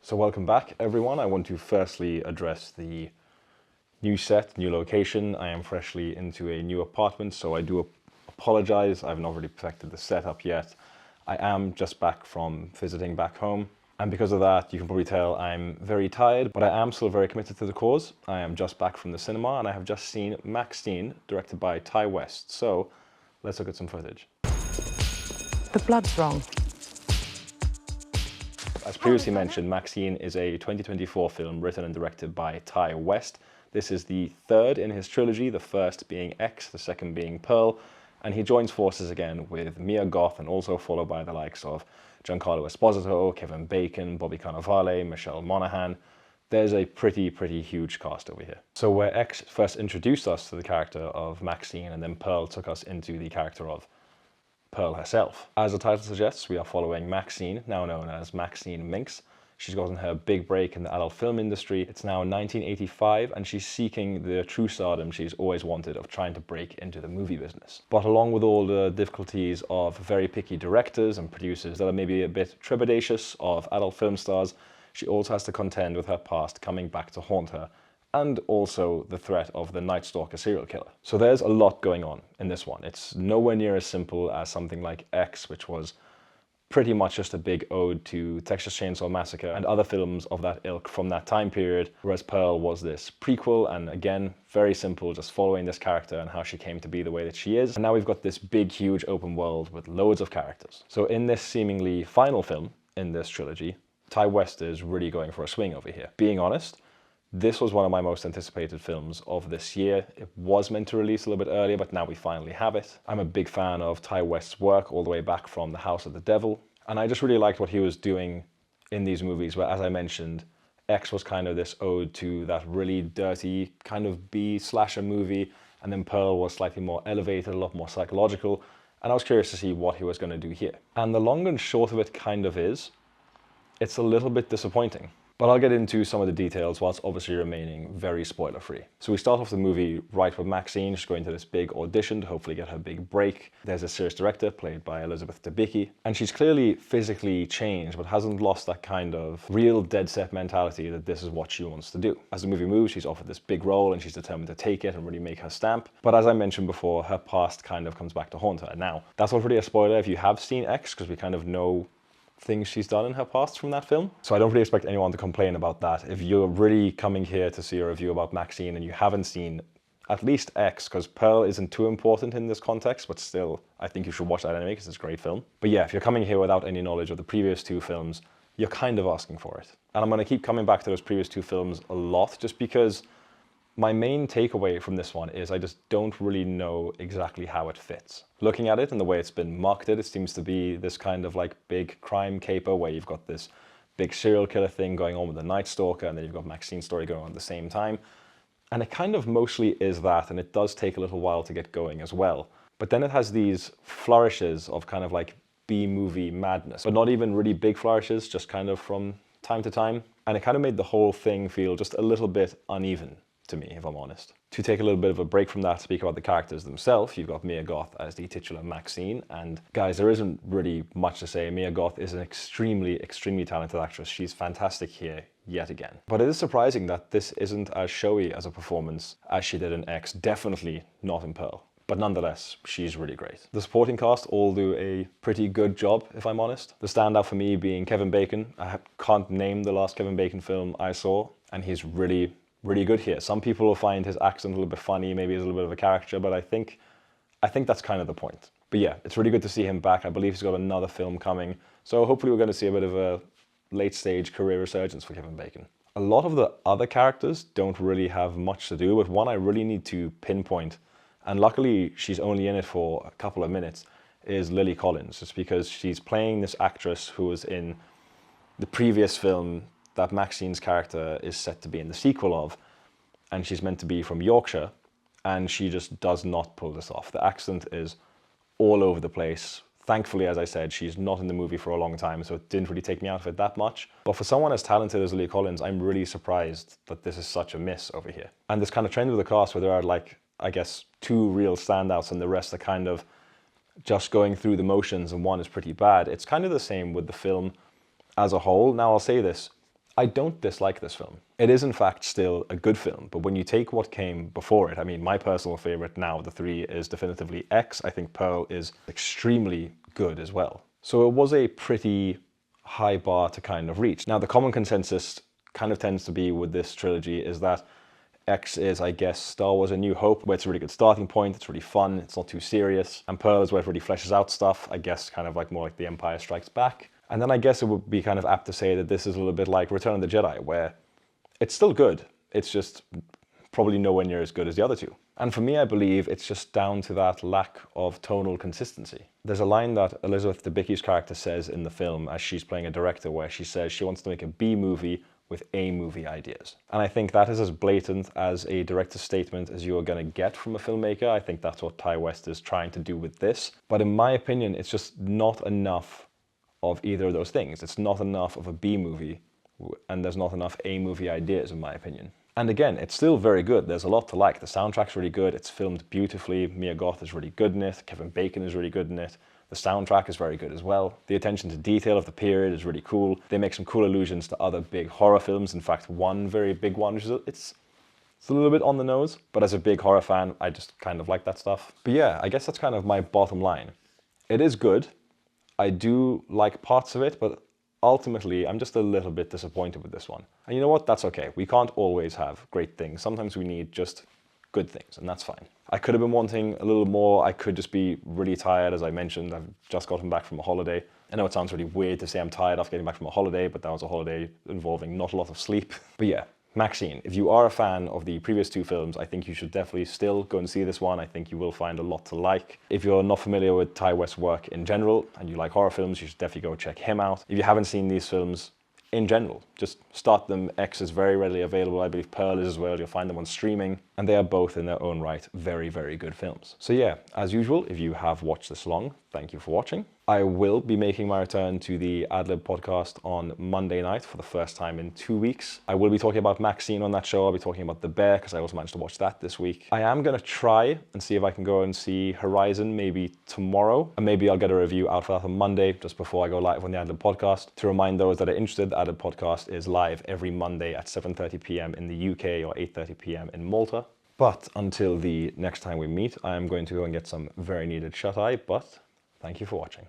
So welcome back, everyone. I want to firstly address the new set, new location. I am freshly into a new apartment, so I do apologize. I've not really perfected the setup yet. I am just back from visiting back home, and because of that, you can probably tell I'm very tired, but I am still very committed to the cause. I am just back from the cinema, and I have just seen MaXXXINE, directed by Ty West. So let's look at some footage. The blood's wrong. As previously mentioned, MaXXXINE is a 2024 film written and directed by Ty West. This is the third in his trilogy, the first being X, the second being Pearl, and he joins forces again with Mia Goth and also followed by the likes of Giancarlo Esposito, Kevin Bacon, Bobby Cannavale, Michelle Monaghan. There's a pretty huge cast over here. So where X first introduced us to the character of MaXXXINE and then Pearl took us into the character of Pearl herself. As the title suggests, we are following MaXXXINE, now known as Maxine Minx. She's gotten her big break in the adult film industry. It's now 1985 and she's seeking the true stardom she's always wanted of trying to break into the movie business. But along with all the difficulties of very picky directors and producers that are maybe a bit trepidatious of adult film stars, she also has to contend with her past coming back to haunt her, and also the threat of the Night Stalker serial killer. So there's a lot going on in this one. It's nowhere near as simple as something like X, which was pretty much just a big ode to Texas Chainsaw Massacre and other films of that ilk from that time period, whereas Pearl was this prequel, and again, very simple, just following this character and how she came to be the way that she is. And now we've got this big, huge open world with loads of characters. So in this seemingly final film in this trilogy, Ty West is really going for a swing over here. Being honest, this was one of my most anticipated films of this year. It was meant to release a little bit earlier, but now we finally have it. I'm a big fan of Ty West's work all the way back from The House of the Devil, and I just really liked what he was doing in these movies, where, as I mentioned, X was kind of this ode to that really dirty kind of B-slasher movie, and then Pearl was slightly more elevated, a lot more psychological, and I was curious to see what he was going to do here. And the long and short of it kind of is, it's a little bit disappointing. But I'll get into some of the details whilst obviously remaining very spoiler-free. So we start off the movie right with MaXXXINE. She's going to this big audition to hopefully get her big break. There's a serious director played by Elizabeth Debicki, and she's clearly physically changed, but hasn't lost that kind of real dead-set mentality that this is what she wants to do. As the movie moves, she's offered this big role and she's determined to take it and really make her stamp. But as I mentioned before, her past kind of comes back to haunt her. Now, that's not really a spoiler if you have seen X, because we kind of know things she's done in her past from that film. So I don't really expect anyone to complain about that. If you're really coming here to see a review about MaXXXINE and you haven't seen at least X, because Pearl isn't too important in this context, but still, I think you should watch that anyway because it's a great film. But yeah, if you're coming here without any knowledge of the previous two films, you're kind of asking for it. And I'm going to keep coming back to those previous two films a lot, just because my main takeaway from this one is I just don't really know exactly how it fits. Looking at it and the way it's been marketed, it seems to be this kind of like big crime caper where you've got this big serial killer thing going on with the Night Stalker, and then you've got MaXXXINE's story going on at the same time. And it kind of mostly is that, and it does take a little while to get going as well. But then it has these flourishes of kind of like B-movie madness, but not even really big flourishes, just kind of from time to time. And it kind of made the whole thing feel just a little bit uneven to me, if I'm honest. To take a little bit of a break from that, speak about the characters themselves, you've got Mia Goth as the titular MaXXXINE, and guys, there isn't really much to say. Mia Goth is an extremely talented actress. She's fantastic here, yet again. But it is surprising that this isn't as showy as a performance as she did in X, definitely not in Pearl. But nonetheless, she's really great. The supporting cast all do a pretty good job, if I'm honest. The standout for me being Kevin Bacon. I can't name the last Kevin Bacon film I saw, and he's really good here. Some people will find his accent a little bit funny, maybe he's a little bit of a caricature, but I think that's kind of the point. But yeah, it's really good to see him back. I believe he's got another film coming, so hopefully we're going to see a bit of a late-stage career resurgence for Kevin Bacon. A lot of the other characters don't really have much to do, but one I really need to pinpoint, and luckily she's only in it for a couple of minutes, is Lily Collins. It's because she's playing this actress who was in the previous film that MaXXXINE's character is set to be in the sequel of, and she's meant to be from Yorkshire, and she just does not pull this off. The accent is all over the place. Thankfully, as I said, she's not in the movie for a long time, so it didn't really take me out of it that much. But for someone as talented as Lily Collins, I'm really surprised that this is such a miss over here. And this kind of trend with the cast where there are like, I guess, two real standouts and the rest are kind of just going through the motions and one is pretty bad. It's kind of the same with the film as a whole. Now I'll say this, I don't dislike this film. It is in fact still a good film, but when you take what came before it, I mean, my personal favorite now, the three, is definitively X. I think Pearl is extremely good as well. So it was a pretty high bar to kind of reach. Now, the common consensus kind of tends to be with this trilogy is that X is, I guess, Star Wars A New Hope, where it's a really good starting point, it's really fun, it's not too serious. And Pearl is where it really fleshes out stuff, I guess kind of like more like The Empire Strikes Back. And then I guess it would be kind of apt to say that this is a little bit like Return of the Jedi, where it's still good, it's just probably nowhere near as good as the other two. And for me, I believe it's just down to that lack of tonal consistency. There's a line that Elizabeth Debicki's character says in the film as she's playing a director, where she says she wants to make a B movie with A-movie ideas. And I think that is as blatant as a director's statement as you are going to get from a filmmaker. I think that's what Ty West is trying to do with this. But in my opinion, it's just not enough of either of those things. It's not enough of a B-movie, and there's not enough A-movie ideas, in my opinion. And again, it's still very good. There's a lot to like. The soundtrack's really good. It's filmed beautifully. Mia Goth is really good in it. Kevin Bacon is really good in it. The soundtrack is very good as well. The attention to detail of the period is really cool. They make some cool allusions to other big horror films. In fact, one very big one, which is it's a little bit on the nose, but as a big horror fan, I just kind of like that stuff. But yeah, I guess that's kind of my bottom line. It is good. I do like parts of it, but ultimately, I'm just a little bit disappointed with this one. And you know what? That's okay. We can't always have great things. Sometimes we need just good things, and that's fine. I could have been wanting a little more. I could just be really tired, as I mentioned. I've just gotten back from a holiday. I know it sounds really weird to say I'm tired after getting back from a holiday, but that was a holiday involving not a lot of sleep. But yeah, MaXXXINE. If you are a fan of the previous two films, I think you should definitely still go and see this one. I think you will find a lot to like. If you're not familiar with Ty West's work in general, and you like horror films, you should definitely go check him out. If you haven't seen these films, in general, just start them. X is very readily available. I believe Pearl is as well. You'll find them on streaming, and they are both in their own right very, very good films. So yeah, as usual, if you have watched this long, thank you for watching. I will be making my return to the Adlib podcast on Monday night for the first time in 2 weeks. I will be talking about MaXXXINE on that show. I'll be talking about The Bear, because I also managed to watch that this week. I am going to try and see if I can go and see Horizon maybe tomorrow, and maybe I'll get a review out for that on Monday, just before I go live on the Adlib podcast. To remind those that are interested, the Adlib podcast is live every Monday at 7:30 p.m. in the UK or 8:30 p.m. in Malta. But until the next time we meet, I am going to go and get some very needed shut-eye, but thank you for watching.